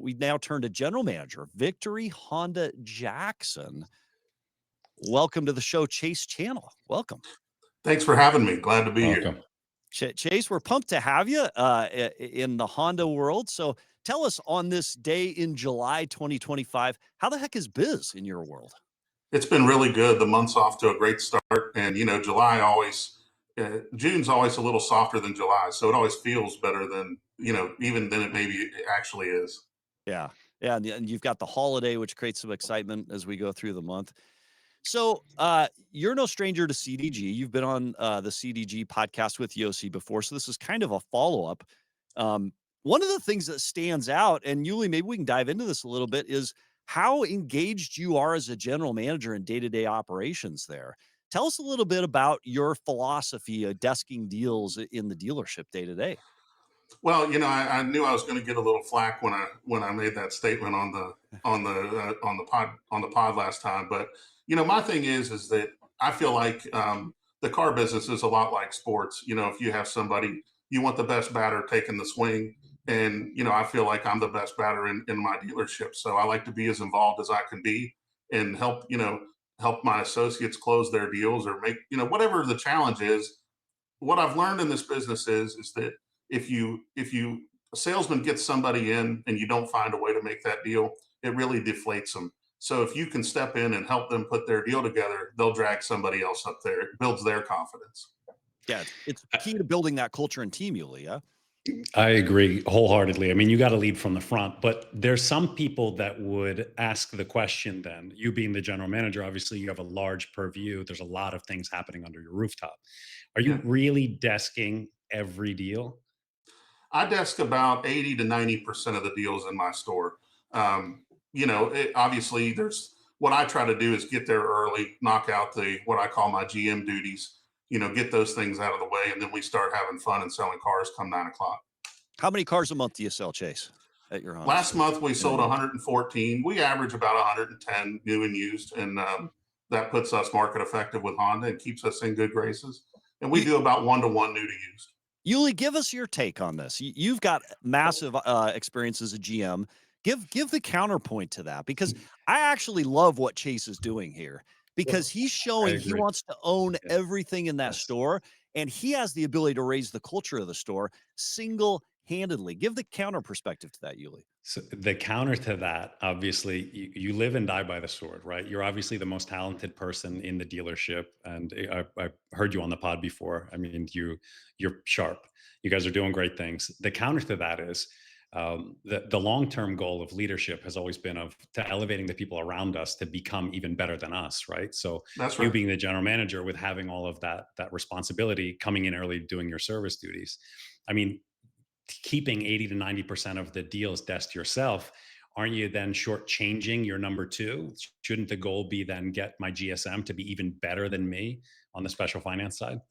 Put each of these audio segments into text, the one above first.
we now turn to general manager, Victory Honda Jackson. Welcome to the show, Chase Channell. Welcome. Thanks for having me. Glad to be Welcome. here. Chase, we're pumped to have you in the Honda world. So tell us, on this day in July 2025, how the heck is biz in your world? It's been really good. The month's off to a great start. And, July June's always a little softer than July. So it always feels better than, even than it maybe actually is. Yeah. Yeah. And you've got the holiday, which creates some excitement as we go through the month. So you're no stranger to CDG. You've been on the CDG podcast with Yossi before. So this is kind of a follow-up. One of the things that stands out, and Yuli, maybe we can dive into this a little bit, is how engaged you are as a general manager in day-to-day operations there. Tell us a little bit about your philosophy of desking deals in the dealership day-to-day. Well, I knew I was going to get a little flack when I made that statement on the pod last time. But my thing is that I feel like the car business is a lot like sports. If you have somebody, you want the best batter taking the swing, and I feel like I'm the best batter in my dealership. So I like to be as involved as I can be and help my associates close their deals or make whatever the challenge is. What I've learned in this business is that if you a salesman gets somebody in and you don't find a way to make that deal, it really deflates them. So if you can step in and help them put their deal together, they'll drag somebody else up there. It builds their confidence. Yeah, it's key to building that culture and team, Yuli. Yeah. I agree wholeheartedly. I mean, you got to lead from the front, but there's some people that would ask the question then, you being the general manager, obviously you have a large purview. There's a lot of things happening under your rooftop. Are you really desking every deal? I desk about 80 to 90% of the deals in my store. Obviously there's what I try to do is get there early, knock out what I call my GM duties, get those things out of the way. And then we start having fun and selling cars come 9 o'clock. How many cars a month do you sell, Chase, at your Honda Last store? month we sold 114. We average about 110 new and used. And that puts us market effective with Honda and keeps us in good graces. And we do about 1-to-1 new to used. Yuli, give us your take on this. You've got massive experience as a GM. Give the counterpoint to that, because I actually love what Chase is doing here, because he's showing he wants to own everything in that store, and he has the ability to raise the culture of the store single-handedly. Give the counter perspective to that, Yuli. So the counter to that, obviously, you live and die by the sword, right? You're obviously the most talented person in the dealership, and I heard you on the pod before. I mean, you're sharp. You guys are doing great things. The counter to that is the long-term goal of leadership has always been to elevating the people around us to become even better than us, right? So That's you right. being the general manager with having all of that responsibility, coming in early, doing your service duties. I mean, keeping 80 to 90% of the deals desk yourself, aren't you then shortchanging your number two? Shouldn't the goal be then get my GSM to be even better than me on the special finance side?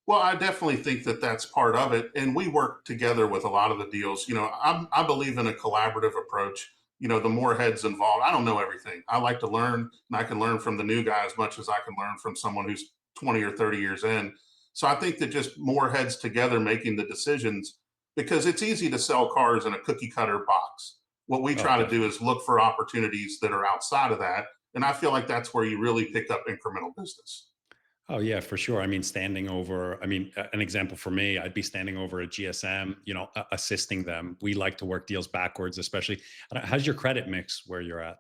Well, I definitely think that that's part of it. And we work together with a lot of the deals. I believe in a collaborative approach. The more heads involved, I don't know everything. I like to learn, and I can learn from the new guy as much as I can learn from someone who's 20 or 30 years in. So I think that just more heads together making the decisions, because it's easy to sell cars in a cookie cutter box. What we try to do is look for opportunities that are outside of that. And I feel like that's where you really pick up incremental business. Oh yeah, for sure. I mean, an example for me, I'd be standing over a GSM, assisting them. We like to work deals backwards, especially. How's your credit mix where you're at?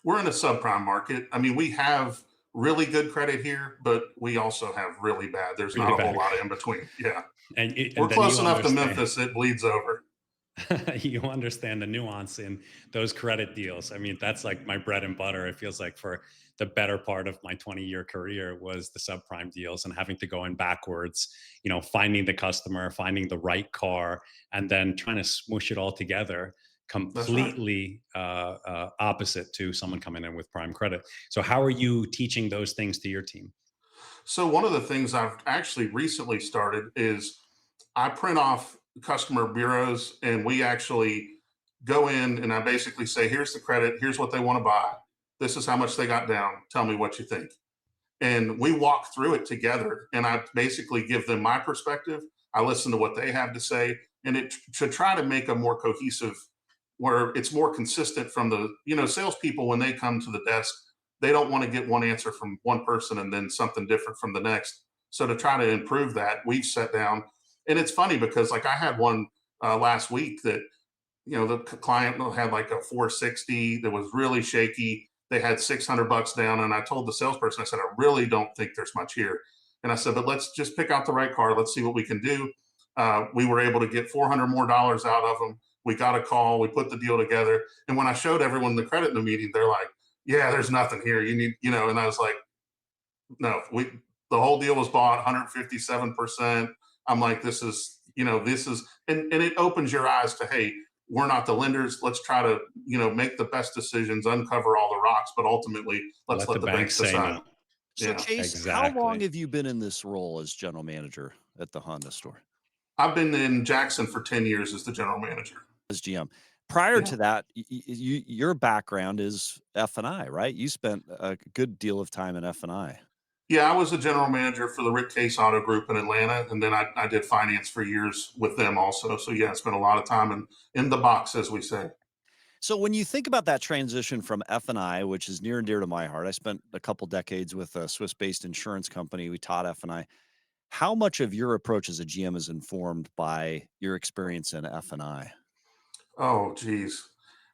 We're in a subprime market. I mean, we have really good credit here, but we also have really bad. There's Really not a whole bad. lot in between. Yeah. And We're then close you enough to understand. Memphis, it bleeds over. You understand the nuance in those credit deals. I mean, that's like my bread and butter. It feels like for the better part of my 20-year career was the subprime deals and having to go in backwards, finding the customer, finding the right car, and then trying to smoosh it all together, That's right. completely opposite to someone coming in with prime credit. So how are you teaching those things to your team? So one of the things I've actually recently started is I print off customer bureaus, and we actually go in and I basically say, here's the credit, here's what they want to buy. This is how much they got down. Tell me what you think. And we walk through it together, and I basically give them my perspective. I listen to what they have to say, and it to try to make a more cohesive where it's more consistent from the, salespeople when they come to the desk, they don't want to get one answer from one person and then something different from the next. So to try to improve that, we've sat down, and it's funny because like I had one last week that, the client had like a 460 that was really shaky. They had $600 down, and I told the salesperson, I said, I really don't think there's much here. And I said, but let's just pick out the right car. Let's see what we can do. We were able to get $400 more out of them. We got a call. We put the deal together. And when I showed everyone the credit in the meeting, they're like, "Yeah, there's nothing here. You need." And I was like, "No, the whole deal was bought 157%." I'm like, this is, and it opens your eyes to, hey, we're not the lenders. Let's try to, make the best decisions, uncover all the rocks, but ultimately let's Let the let the bank banks say decide. no. So Yeah. Chase, how long Exactly. have you been in this role as general manager at the Honda store I've been in Jackson for 10 years as the general manager. as GM? Prior Yeah. to that, your background is F&I, right? You spent a good deal of time in F&I. Yeah, I was a general manager for the Rick Case Auto Group in Atlanta, and then I did finance for years with them also. So yeah, I spent a lot of time in the box, as we say. So when you think about that transition from F&I, which is near and dear to my heart, I spent a couple decades with a Swiss-based insurance company. We taught F&I. How much of your approach as a GM is informed by your experience in F&I? Oh, geez.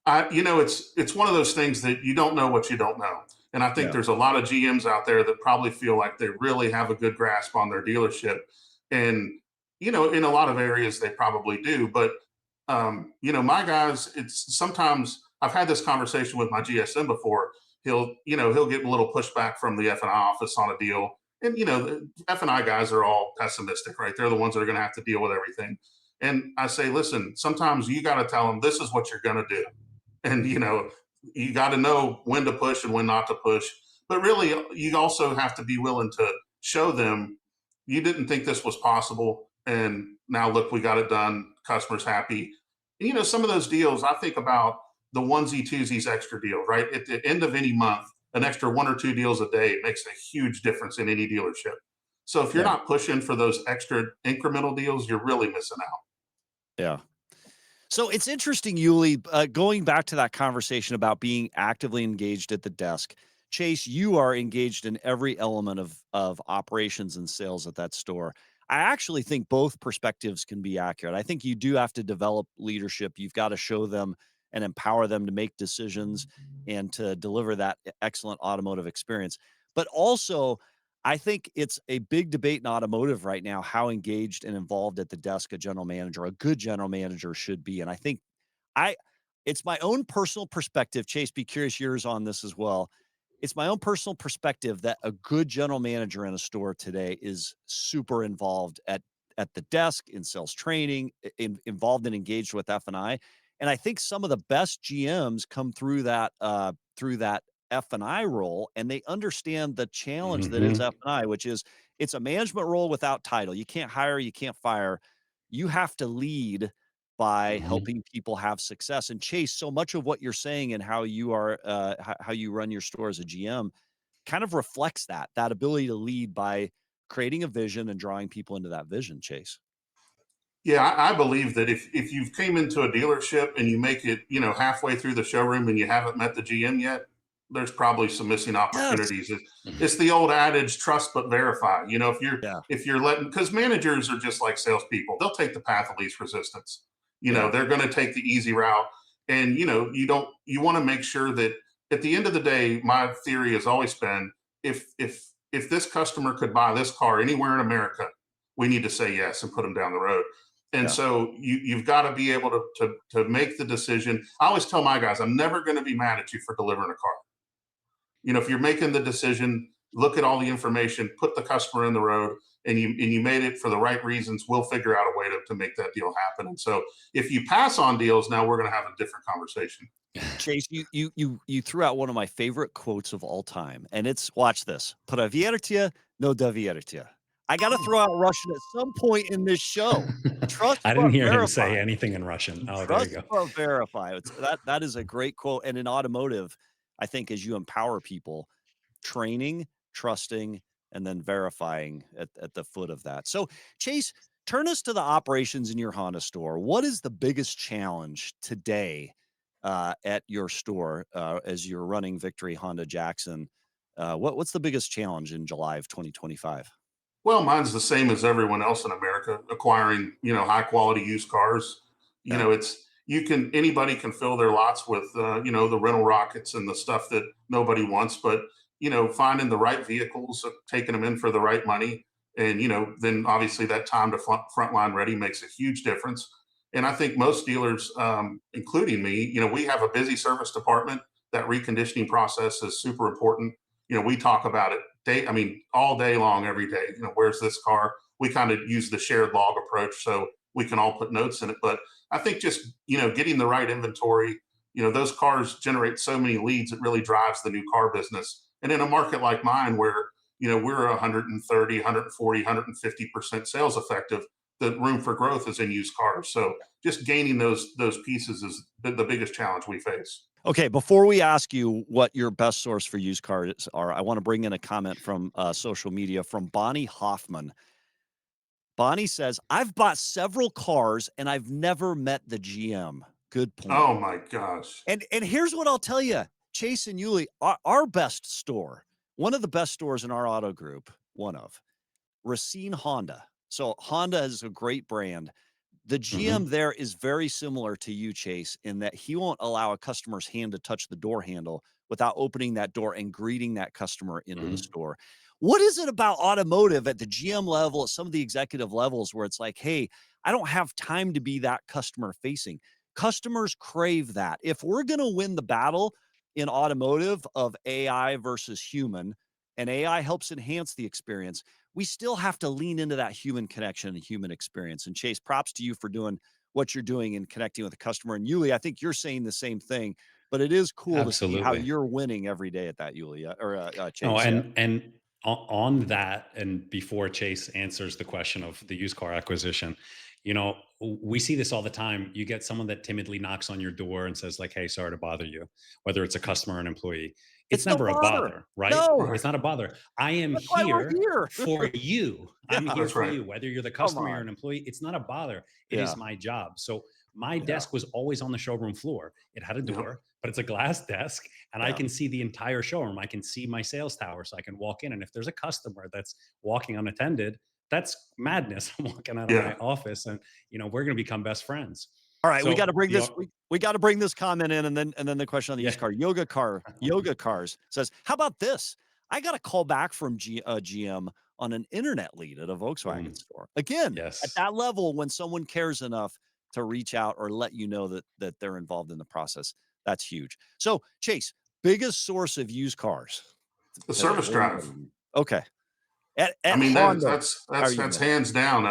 It's one of those things that you don't know what you don't know. And I think Yeah. there's a lot of GMs out there that probably feel like they really have a good grasp on their dealership. And, in a lot of areas they probably do. But, my guys, it's sometimes I've had this conversation with my GSM before. He'll get a little pushback from the F&I office on a deal. And, the F&I guys are all pessimistic, right? They're the ones that are going to have to deal with everything. And I say, listen, sometimes you got to tell them this is what you're going to do. And, you got to know when to push and when not to push. But really, you also have to be willing to show them you didn't think this was possible. And now look, we got it done. Customers happy. And, some of those deals, I think about the onesie twosies extra deal, right? At the end of any month, an extra one or two deals a day makes a huge difference in any dealership. So if you're Yeah. not pushing for those extra incremental deals, you're really missing out. Yeah. So it's interesting, Yuli, going back to that conversation about being actively engaged at the desk. Chase, you are engaged in every element of operations and sales at that store. I actually think both perspectives can be accurate. I think you do have to develop leadership. You've got to show them and empower them to make decisions and to deliver that excellent automotive experience. But also, I think it's a big debate in automotive right now how engaged and involved at the desk a good general manager should be. And I think I it's my own personal perspective. Chase, be curious yours on this as well. It's my own personal perspective that a good general manager in a store today is super involved at the desk in sales training, involved and engaged with F&I. And I think some of the best GMs come through that F&I role, and they understand the challenge that is Hmm. F&I, which is it's a management role without title. You can't hire, you can't fire. You have to lead by Hmm. helping people have success. And Chase, so much of what you're saying and how you are how you run your store as a GM kind of reflects that ability to lead by creating a vision and drawing people into that vision, Chase. Yeah, I believe that if you've came into a dealership and you make it, halfway through the showroom and you haven't met the GM yet, there's probably some missing Yes. opportunities. It's the old adage, trust but verify. If you're Yeah. if you're letting, because managers are just like salespeople, they'll take the path of least resistance. Yeah. They're going to take the easy route, and you want to make sure that at the end of the day, my theory has always been if this customer could buy this car anywhere in America, we need to say yes and put them down the road. And Yeah. so you've got to be able to make the decision. I always tell my guys, I'm never going to be mad at you for delivering a car. If you're making the decision, look at all the information, put the customer in the road, and you made it for the right reasons. We'll figure out a way to make that deal happen. And so if you pass on deals, now we're going to have a different conversation. Chase, you threw out one of my favorite quotes of all time, and it's watch this. Proверьте, no доверьте. I got to throw out Russian at some point in this show. Trust I didn't but hear him verify. say anything in Russian. Oh, there you Trust go. but verify. That is a great quote. And in automotive, I think as you empower people, training, trusting, and then verifying at the foot of that. So, Chase, turn us to the operations in your Honda store. What is the biggest challenge today at your store as you're running Victory Honda Jackson. What's the biggest challenge in July of 2025? Well, mine's the same as everyone else in America, acquiring, high quality used cars. Yeah. Anybody can fill their lots with, the rental rockets and the stuff that nobody wants, but, finding the right vehicles, taking them in for the right money. And, then obviously that time to frontline ready makes a huge difference. And I think most dealers, including me, we have a busy service department. That reconditioning process is super important. We talk about it all day long, every day. Where's this car? We kind of use the shared log approach so we can all put notes in it. But I think just, getting the right inventory, those cars generate so many leads, it really drives the new car business. And in a market like mine where, we're 130, 140, 150% sales effective, the room for growth is in used cars. So just gaining those pieces is the biggest challenge we face. Okay, before we ask you what your best source for used cars are, I want to bring in a comment from social media from Bonnie Hoffman. Bonnie says, I've bought several cars and I've never met the GM. Good point. Oh my gosh. And here's what I'll tell you, Chase and Yuli, our best store, one of the best stores in our auto group, Racine Honda. So Honda is a great brand. The GM there is very similar to you, Chase, in that he won't allow a customer's hand to touch the door handle without opening that door and greeting that customer into the store. What is it about automotive at the GM level, at some of the executive levels, where it's like, hey, I don't have time to be that customer facing? Customers crave that. If we're going to win the battle in automotive of AI versus human, and AI helps enhance the experience, we still have to lean into that human connection and human experience. And Chase, props to you for doing what you're doing and connecting with the customer. And Yuli, I think you're saying the same thing, but it is cool to see how Absolutely. you're winning every day at that, Yuli, or No, Chase. Yeah. and on that, and before Chase answers the question of the used car acquisition, we see this all the time. You get someone that timidly knocks on your door and says, like, "Hey, sorry to bother you," whether it's a customer or an employee. It's It's no never a bother. bother, right? No, It's not a bother. I am that's why we're here here. for you. I'm Yeah. here That's for right. you, whether you're the Come customer or on. an employee. It's not a bother. It Yeah. is my job. So my Yeah. desk was always on the showroom floor. It had a Yep. door, but it's a glass desk, and I Yeah. can see the entire showroom. I can see my sales tower, so I can walk in. And if there's a customer that's walking unattended, that's madness. I'm walking out of my Yeah. office, and we're going to become best friends. All right, we got So to bring this. We got to bring this comment in, and then the question on the yeah, used car. Yoga Cars says, "How about this? I got a call back from GM on an internet lead at a Volkswagen boom, store. Again, at yes, that level, when someone cares enough to reach out or let you know that they're involved in the process, that's huge. So, Chase, biggest source of used cars The to service drive. anybody. Okay, at I at mean, Honda, how are that's you that's doing? hands down.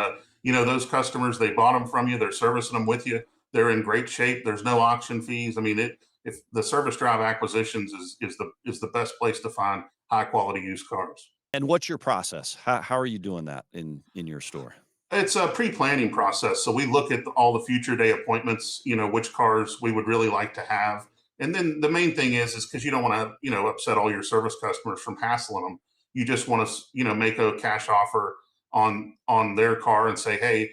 Those customers, they bought them from you. They're servicing them with you. They're in great shape. There's no auction fees. I mean, if the service drive acquisitions is the best place to find high quality used cars. And what's your process? How are you doing that in your store? It's a pre-planning process. So we look at all the future day appointments, which cars we would really like to have. And then the main thing is because you don't want to, upset all your service customers from hassling them. You just want to, make a cash offer on their car and say, hey,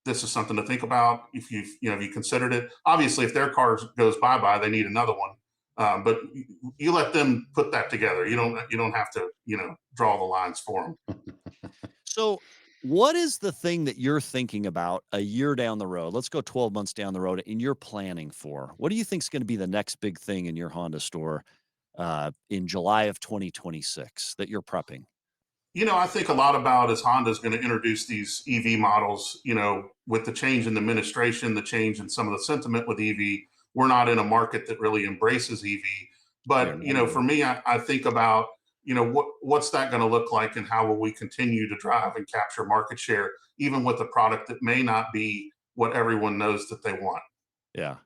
this is something to think about if if you considered it. Obviously, if their car goes bye-bye, they need another one. But you let them put that together. You don't have to, draw the lines for them. So, what is the thing that you're thinking about a year down the road? Let's go 12 months down the road and you're planning for. What do you think is going to be the next big thing in your Honda store in July of 2026 that you're prepping? I think a lot about is Honda's going to introduce these EV models, with the change in the administration, the change in some of the sentiment with EV. We're not in a market that really embraces EV. We are But, not for either. me, I think about, what's that going to look like and how will we continue to drive and capture market share, even with a product that may not be what everyone knows that they want. Yeah.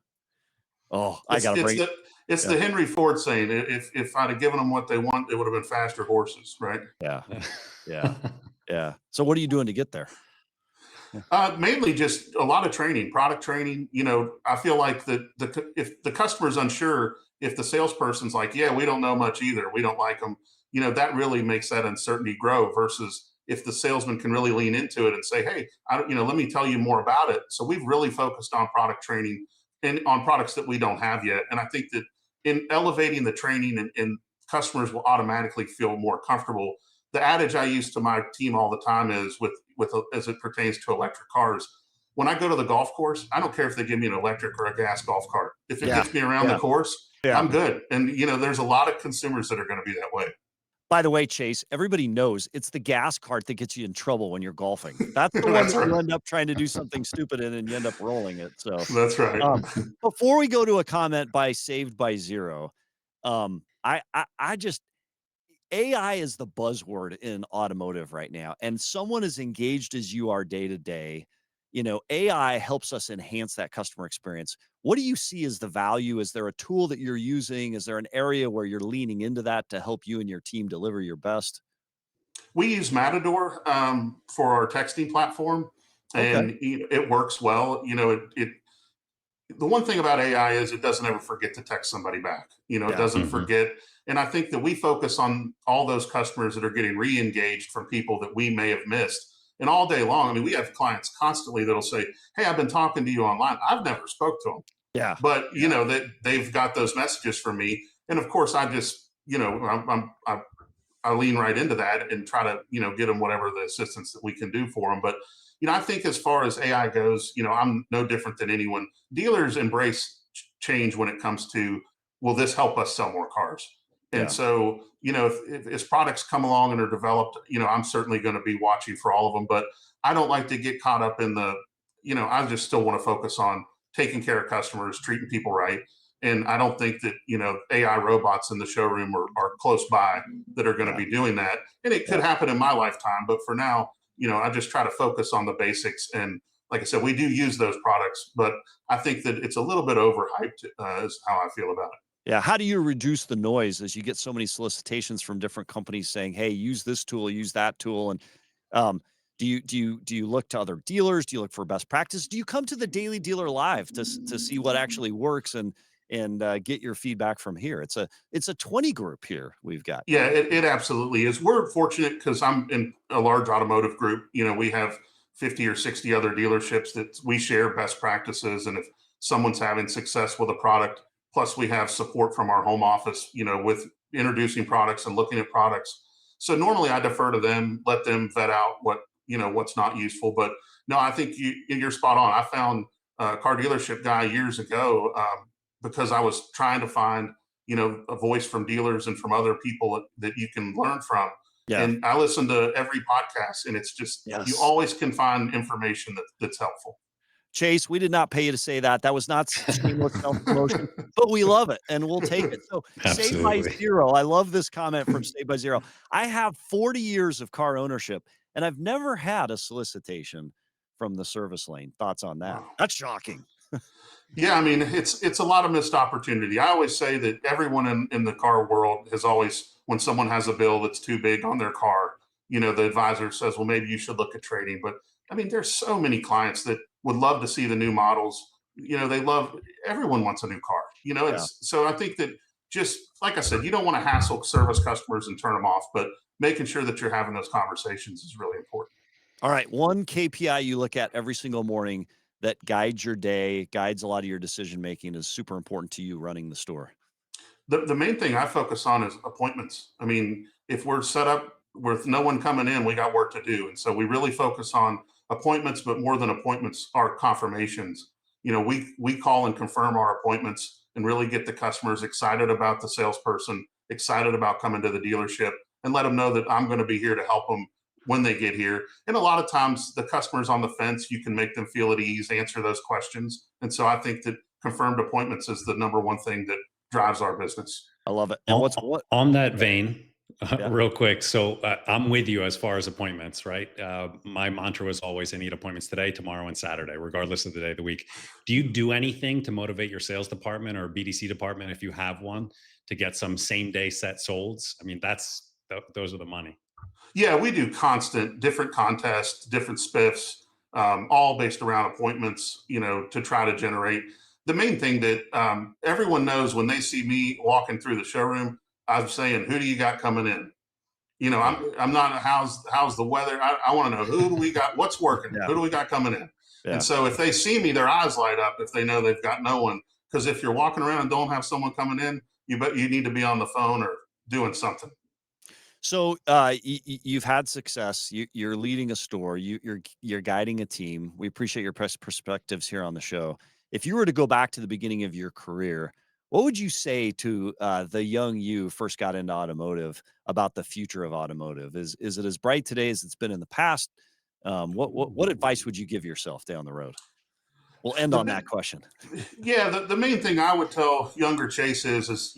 Oh, I It's got to it's bring it. the it's Yeah. the Henry Ford saying, if I'd have given them what they want, it would have been faster horses, right? Yeah. Yeah. Yeah. So, what are you doing to get there? Yeah. Mainly just a lot of training, product training. I feel like if the customer's unsure, if the salesperson's like, "Yeah, we don't know much either. We don't like them," that really makes that uncertainty grow. Versus if the salesman can really lean into it and say, "Hey, let me tell you more about it." So we've really focused on product training and on products that we don't have yet. And I think that in elevating the training and customers will automatically feel more comfortable. The adage I use to my team all the time is with as it pertains to electric cars. When I go to the golf course, I don't care if they give me an electric or a gas golf cart. If it Yeah. gets me around the Yeah. course, Yeah. I'm good. And there's a lot of consumers that are going to be that way. By the way, Chase, everybody knows it's the gas cart that gets you in trouble when you're golfing. That's the one That's that you right. end up trying to do something stupid in and you end up rolling it. So, That's right. before we go to a comment by Saved by Zero, I just AI is the buzzword in automotive right now. And someone as engaged as you are day to day, AI helps us enhance that customer experience. What do you see as the value? Is there a tool that you're using? Is there an area where you're leaning into that to help you and your team deliver your best? We use Matador for our texting platform, Okay. and it works well. The one thing about AI is it doesn't ever forget to text somebody back. It Yeah. doesn't Mhm. forget. And I think that we focus on all those customers that are getting re-engaged from people that we may have missed. And all day long, I mean, we have clients constantly that'll say, "Hey, I've been talking to you online. I've never spoke to them, Yeah. but Yeah. that they've got those messages from me." And of course, I just, I lean right into that and try to, get them whatever the assistance that we can do for them. But, I think as far as AI goes, I'm no different than anyone. Dealers embrace change when it comes to, will this help us sell more cars? And Yeah. so, if as products come along and are developed, I'm certainly going to be watching for all of them. But I don't like to get caught up in I just still want to focus on taking care of customers, treating people right. And I don't think that, AI robots in the showroom are close by that are going to Yeah. be doing that. And it could Yeah. happen in my lifetime. But for now, I just try to focus on the basics. And like I said, we do use those products, but I think that it's a little bit overhyped, is how I feel about it. Yeah. How do you reduce the noise as you get so many solicitations from different companies saying, "Hey, use this tool, use that tool," and um, do you look to other dealers? Do you look for best practice? Do you come to the Daily Dealer Live to see what actually works and get your feedback from here? It's a 20 group here we've got. Yeah, it absolutely is. We're fortunate because I'm in a large automotive group. We have 50 or 60 other dealerships that we share best practices. And if someone's having success with a product, plus we have support from our home office, with introducing products and looking at products. So normally I defer to them, let them vet out what's not useful. But no, I think you're spot on. I found a car dealership guy years ago, because I was trying to find a voice from dealers and from other people that you can learn from. Yeah. And I listen to every podcast, and it's just, you Yes. always can find information that's helpful. Chase, we did not pay you to say that. That was not shameless self-promotion, but we love it and we'll take it. So Saved by Absolutely. Zero, I love this comment from Saved by Zero. I have 40 years of car ownership and I've never had a solicitation from the service lane. Thoughts on that? Wow. That's shocking. Yeah, I mean, it's a lot of missed opportunity. I always say that everyone in the car world has always, when someone has a bill that's too big on their car, the advisor says, well, maybe you should look at trading. But I mean, there's so many clients that would love to see the new models. Everyone wants a new car. Yeah. It's so I think that, just like I said, you don't want to hassle service customers and turn them off, but making sure that you're having those conversations is really important. All right. One KPI you look at every single morning that guides your day, guides a lot of your decision making is super important to you running the store. The main thing I focus on is appointments. I mean, if we're set up with no one coming in, we got work to do. And so we really focus on appointments, but more than appointments are confirmations. We call and confirm our appointments and really get the customers excited about the salesperson, excited about coming to the dealership, and let them know that I'm going to be here to help them when they get here. And a lot of times the customers on the fence, you can make them feel at ease, answer those questions. And so I think that confirmed appointments is the number one thing that drives our business. I love it. And what's On, what? on that vein, Yeah. real quick. So I'm with you as far as appointments, right? My mantra was always, I need appointments today, tomorrow, and Saturday, regardless of the day of the week. Do you do anything to motivate your sales department or BDC department, if you have one, to get some same day set solds? I mean, those are the money. Yeah, we do constant different contests, different spiffs, all based around appointments, to try to generate. The main thing that everyone knows when they see me walking through the showroom, I'm saying, who do you got coming in? I'm not, how's the weather? I want to know, who do we got? What's working? Yeah. Who do we got coming in? And Yeah. so if they see me, their eyes light up if they know they've got no one. Because if you're walking around and don't have someone coming in, you need to be on the phone or doing something. So, you've had success. You're leading a store. You're guiding a team. We appreciate your perspectives here on the show. If you were to go back to the beginning of your career, what would you say to the young you first got into automotive about the future of automotive? Is it as bright today as it's been in the past? What advice would you give yourself down the road? We'll end The on that big, question. yeah, the main thing I would tell younger Chase is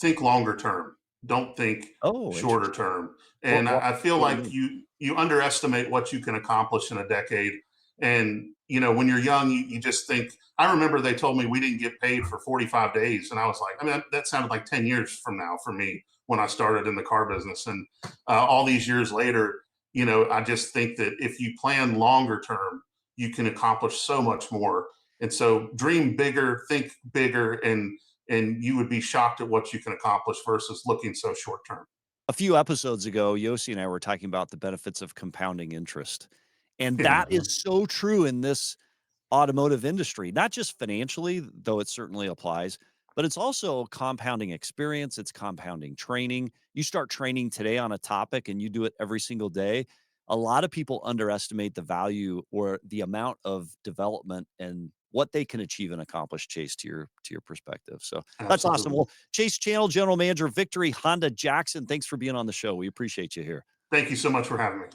think longer term. Don't think Oh, shorter interesting. term. What And what, I feel what do you like mean? you underestimate what you can accomplish in a decade. And when you're young, you just think. I remember they told me we didn't get paid for 45 days, and I was like, I mean, that sounded like 10 years from now for me when I started in the car business. And all these years later, I just think that if you plan longer term, you can accomplish so much more. And so dream bigger, think bigger, and you would be shocked at what you can accomplish versus looking so short term. A few episodes ago, Yossi and I were talking about the benefits of compounding interest. And Yeah. that is Mhm. so true in this automotive industry, not just financially, though it certainly applies, but it's also compounding experience, it's compounding training. You start training today on a topic and you do it every single day. A lot of people underestimate the value or the amount of development and what they can achieve and accomplish, Chase, to your perspective. So that's awesome. Absolutely. Well, Chase Channel, General Manager, Victory Honda Jackson, thanks for being on the show. We appreciate you here. Thank you so much for having me.